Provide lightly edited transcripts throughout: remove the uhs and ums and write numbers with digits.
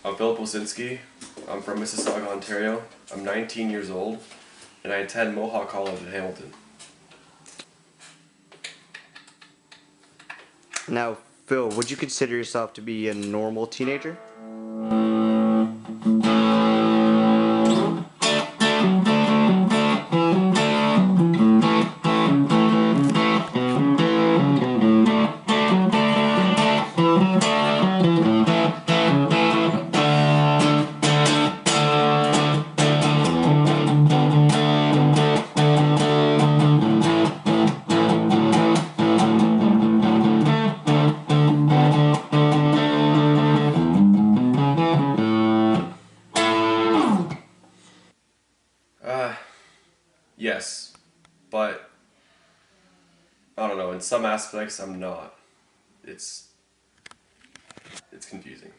I'm Philip Wilsinski. I'm from Mississauga, Ontario. I'm 19 years old, and I attend Mohawk College in Hamilton. Now, Phil, would you consider yourself to be a normal teenager? Yes, but I don't know, in some aspects I'm not. It's confusing.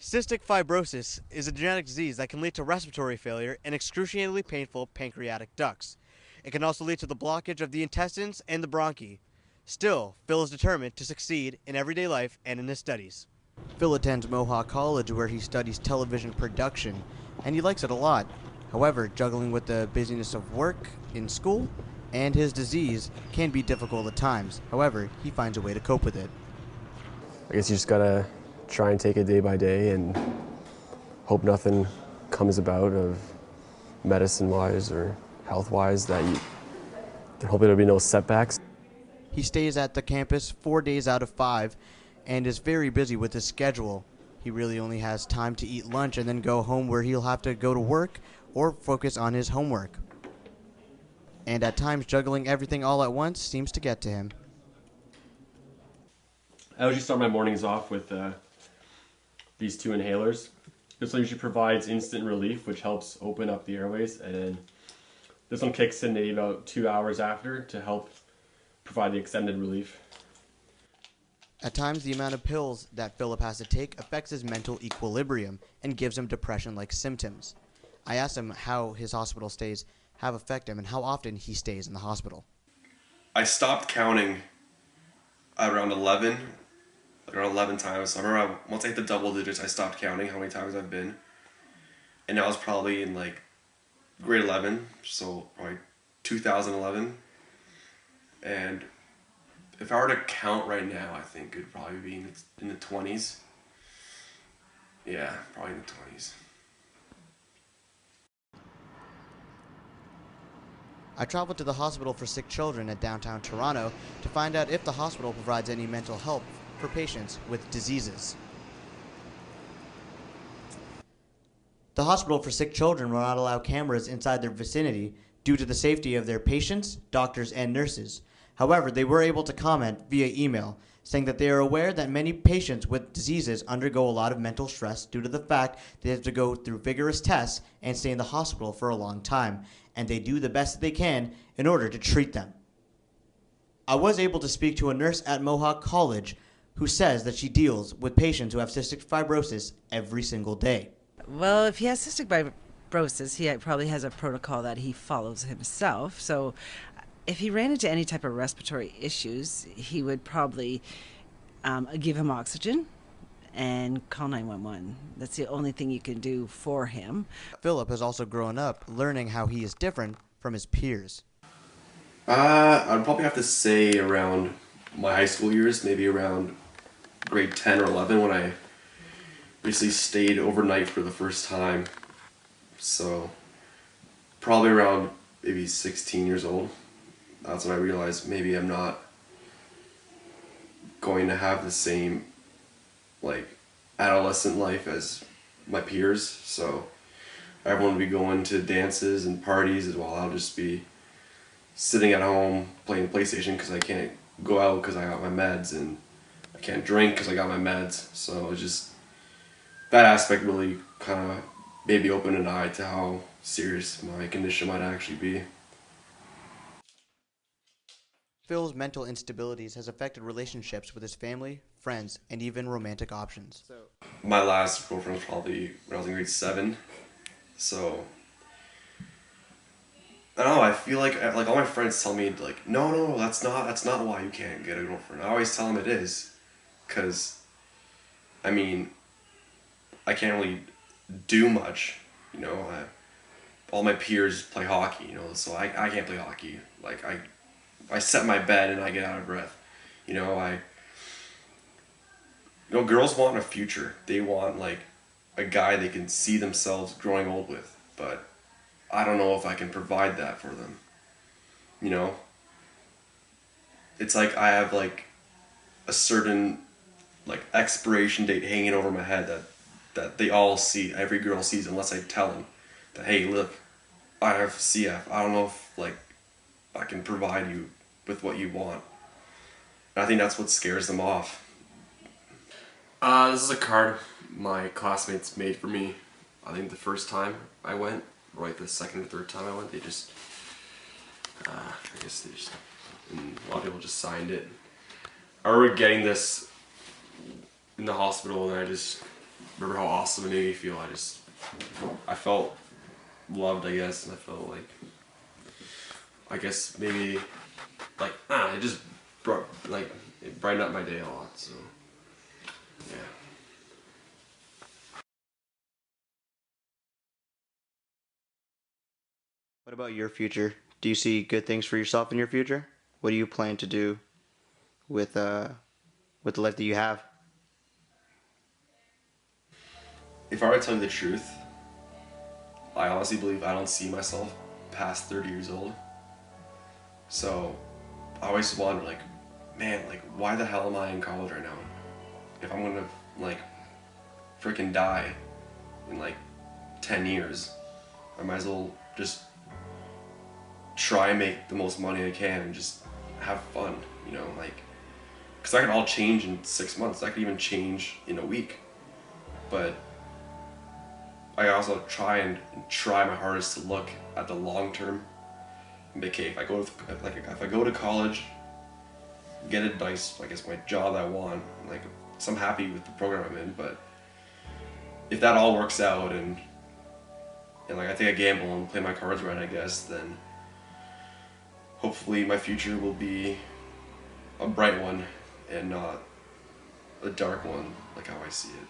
Cystic fibrosis is a genetic disease that can lead to respiratory failure and excruciatingly painful pancreatic ducts. It can also lead to the blockage of the intestines and the bronchi. Still, Phil is determined to succeed in everyday life and in his studies. Phil attends Mohawk College where he studies television production, and he likes it a lot. However, juggling with the busyness of work in school and his disease can be difficult at times. However, he finds a way to cope with it. I guess you just gotta try and take it day by day and hope nothing comes about of medicine-wise or health-wise that hopefully there'll be no setbacks. He stays at the campus 4 days out of 5 and is very busy with his schedule. He really only has time to eat lunch and then go home where he'll have to go to work or focus on his homework. And at times juggling everything all at once seems to get to him. I usually start my mornings off with these 2 inhalers. This one usually provides instant relief, which helps open up the airways, and then this one kicks in maybe about 2 hours after to help provide the extended relief. At times, the amount of pills that Philip has to take affects his mental equilibrium and gives him depression-like symptoms. I asked him how his hospital stays have affected him and how often he stays in the hospital. I stopped counting at around 11 times. So I remember once I hit the double digits, I stopped counting how many times I've been. And I was probably in like grade 11, so probably 2011. And if I were to count right now, I think it would probably be in the 20s. Yeah, probably in the 20s. I traveled to the Hospital for Sick Children at downtown Toronto to find out if the hospital provides any mental help for patients with diseases. The Hospital for Sick Children will not allow cameras inside their vicinity due to the safety of their patients, doctors, and nurses. However, they were able to comment via email, saying that they are aware that many patients with diseases undergo a lot of mental stress due to the fact they have to go through vigorous tests and stay in the hospital for a long time, and they do the best that they can in order to treat them. I was able to speak to a nurse at Mohawk College who says that she deals with patients who have cystic fibrosis every single day. Well, if he has cystic fibrosis, he probably has a protocol that he follows himself. So if he ran into any type of respiratory issues, he would probably give him oxygen and call 911. That's the only thing you can do for him. Philip has also grown up learning how he is different from his peers. I'd probably have to say around my high school years, maybe around grade 10 or 11 when I basically stayed overnight for the first time. So probably around maybe 16 years old. That's when I realized maybe I'm not going to have the same like adolescent life as my peers. So everyone would be going to dances and parties, as well I'll just be sitting at home playing PlayStation because I can't go out because I got my meds, and I can't drink because I got my meds. So it's just that aspect really kind of made me open an eye to how serious my condition might actually be. Phil's mental instabilities has affected relationships with his family, friends, and even romantic options. My last girlfriend was probably when I was in grade 7. So I don't know. I feel like all my friends tell me like, no, that's not why you can't get a girlfriend. I always tell them it is, cause I mean, I can't really do much. You know, all my peers play hockey. You know, so I can't play hockey. Like I set my bed and I get out of breath. You know, girls want a future. They want like a guy they can see themselves growing old with. But I don't know if I can provide that for them. You know? It's like I have like a certain like expiration date hanging over my head that they all see, every girl sees, unless I tell them that, hey, look, I have CF. I don't know if like I can provide you with what you want. And I think that's what scares them off. This is a card my classmates made for me. I think the first time I went, or like the second or third time I went, they just, and a lot of people just signed it. I remember getting this in the hospital, and I just remember how awesome it made me feel. I felt loved, I guess, and I felt like, I guess maybe, like, it just brought, like, it brightened up my day a lot, so, yeah. What about your future? Do you see good things for yourself in your future? What do you plan to do with the life that you have? If I were to tell you the truth, I honestly believe I don't see myself past 30 years old. So I always wonder, like, man, like, why the hell am I in college right now? If I'm gonna, like, freaking die in, like, 10 years, I might as well just try and make the most money I can and just have fun, you know, like, because that could all change in 6 months. That could even change in a week. But I also try my hardest to look at the long term. And be, okay, if I go to college, get a nice, I guess, my job I want, like, so I'm happy with the program I'm in. But if that all works out and like I take a gamble and play my cards right, I guess, then hopefully my future will be a bright one and not a dark one, like how I see it.